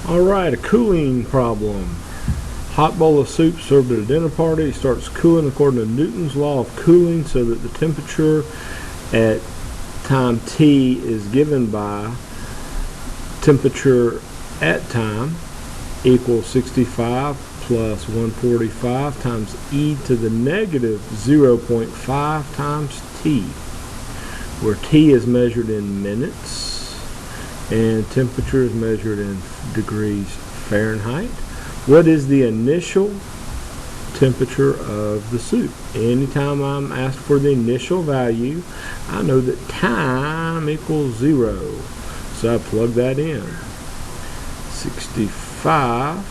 Alright, a cooling problem. Hot bowl of soup served at a dinner party starts cooling according to Newton's law of cooling, so that the temperature at time t is given by temperature at time equals 65 plus 145 times e to the negative 0.5 times t, where t is measured in minutes and temperature is measured in degrees Fahrenheit. What is the initial temperature of the soup? Anytime I'm asked for the initial value, I know that time equals 0. So I plug that in. 65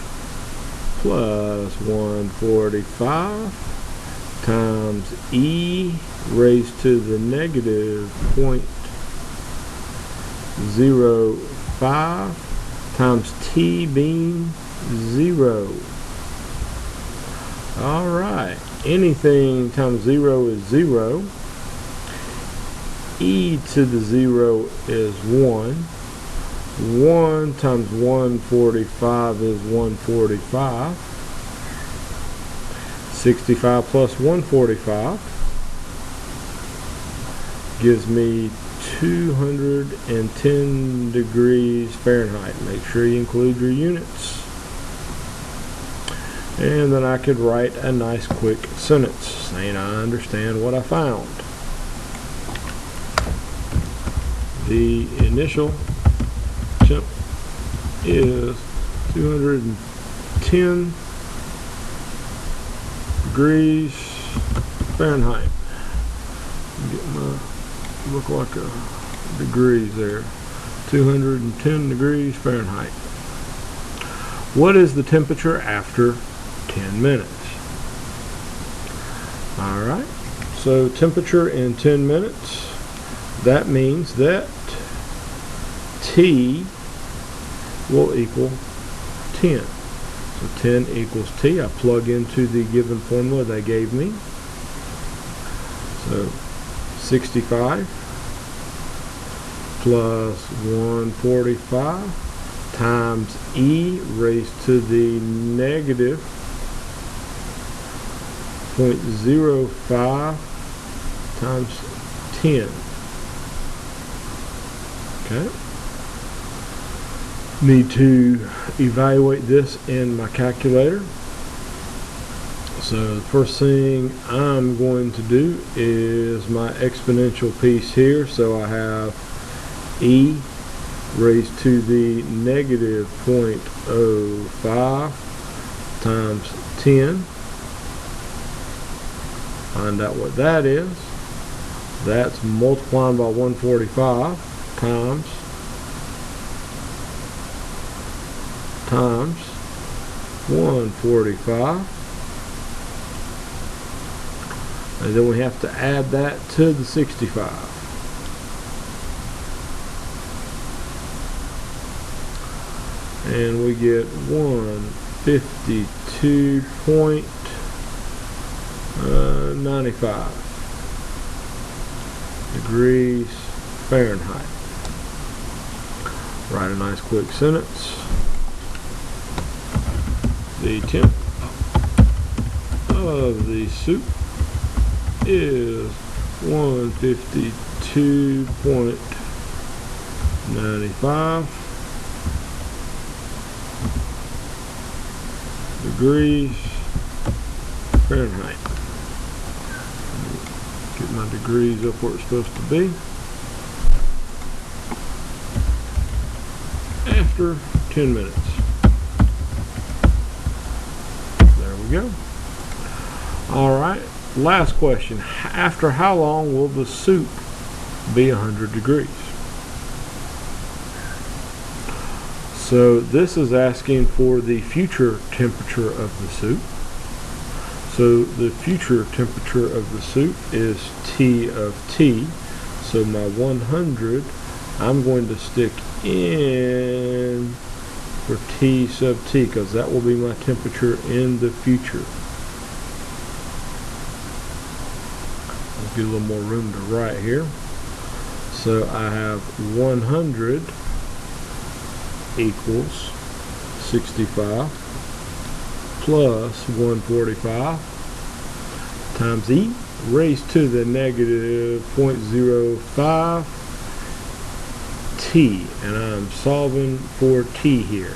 plus 145 times e raised to the negative 0.05 times t being 0. Alright, anything times 0 is 0. E to the 0 is 1. 1 times 145 is 145. 65 plus 145 gives me 210 degrees Fahrenheit. Make sure you include your units. And then I could write a nice quick sentence saying I understand what I found. The initial temp is 210 degrees Fahrenheit. Get my look like a degrees there. 210 degrees Fahrenheit. What is the temperature after 10 minutes? Alright, so temperature in 10 minutes, that means that T will equal 10. So 10 equals T. I plug into the given formula they gave me. So 65 plus 145 times e raised to the negative 0.05 times 10. Okay. Need to evaluate this in my calculator. So the first thing I'm going to do is my exponential piece here. So I have e raised to the negative 0.05 times 10. Find out what that is. That's multiplying by 145 times 145. And then we have to add that to the 65. And we get 152.95 degrees Fahrenheit. Write a nice quick sentence. The temp of the soup is 152.95 degrees Fahrenheit. Get my degrees up where it's supposed to be. After 10 minutes. There we go. Alright, last question. After how long will the soup be 100 degrees? So this is asking for the future temperature of the soup. So the future temperature of the soup is T of T. So my 100, I'm going to stick in for T sub T, because that will be my temperature in the future. I'll get a little more room to write here. So I have 100 equals 65 plus 145 times e raised to the negative 0.05 t, and I'm solving for t here.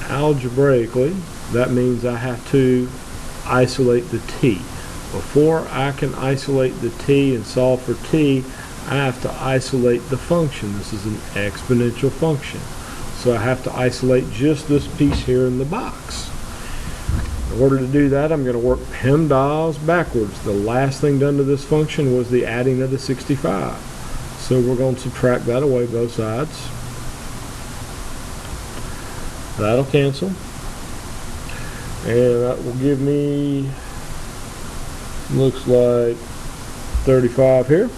Algebraically, that means I have to isolate the t. Before I can isolate the t and solve for t, I have to isolate the function. This is an exponential function. So I have to isolate just this piece here in the box. In order to do that, I'm going to work PEMDAS backwards. The last thing done to this function was the adding of the 65. So we're going to subtract that away both sides. That'll cancel. And that will give me, looks like 35 here.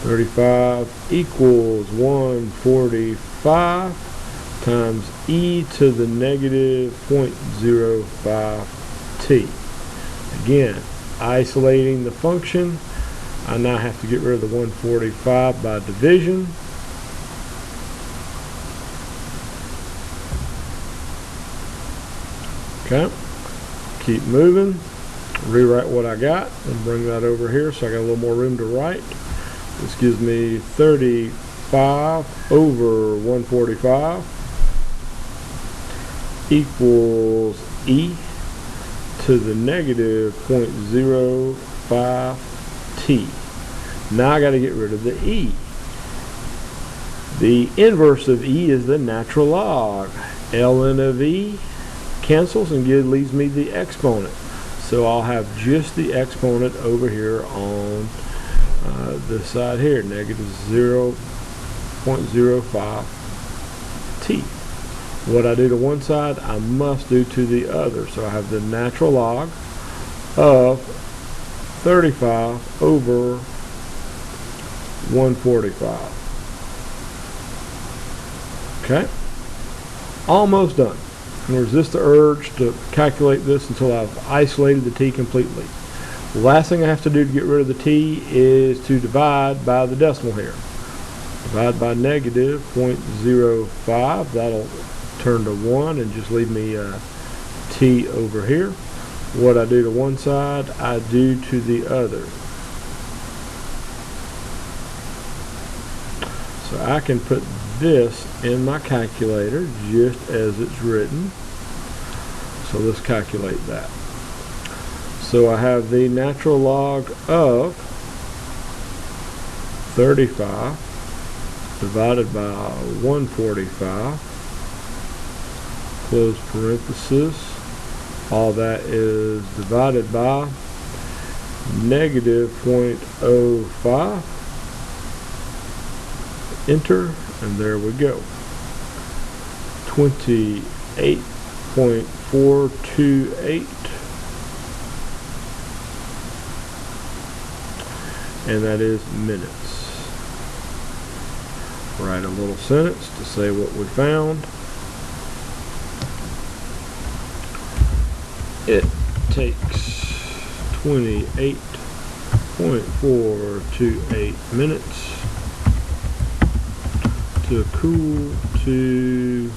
35 equals 145 times e to the negative 0.05 t. Again, isolating the function, I now have to get rid of the 145 by division. Okay, keep moving, rewrite what I got and bring that over here so I got a little more room to write. This gives me 35 over 145 equals e to the negative 0.05 t. Now I got to get rid of the e. The inverse of e is the natural log. ln of e cancels and leaves me the exponent. So I'll have just the exponent over here on this side here, negative 0.05 t. What I do to one side, I must do to the other. So I have the natural log of 35 over 145. Okay, almost done. Resist the urge to calculate this until I've isolated the t completely. The last thing I have to do to get rid of the t is to divide by the decimal here. Divide by negative 0.05. That'll turn to 1 and just leave me t over here. What I do to one side, I do to the other. So I can put this in my calculator just as it's written. So let's calculate that. So I have the natural log of 35 divided by 145, close parenthesis, all that is divided by negative 0.05, enter, and there we go. 28.428, and that is minutes. Write a little sentence to say what we found. It takes 28.428 minutes to cool to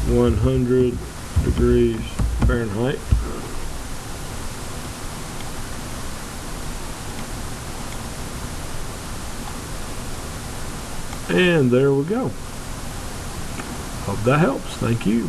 100 degrees Fahrenheit. And there we go. Hope that helps. Thank you.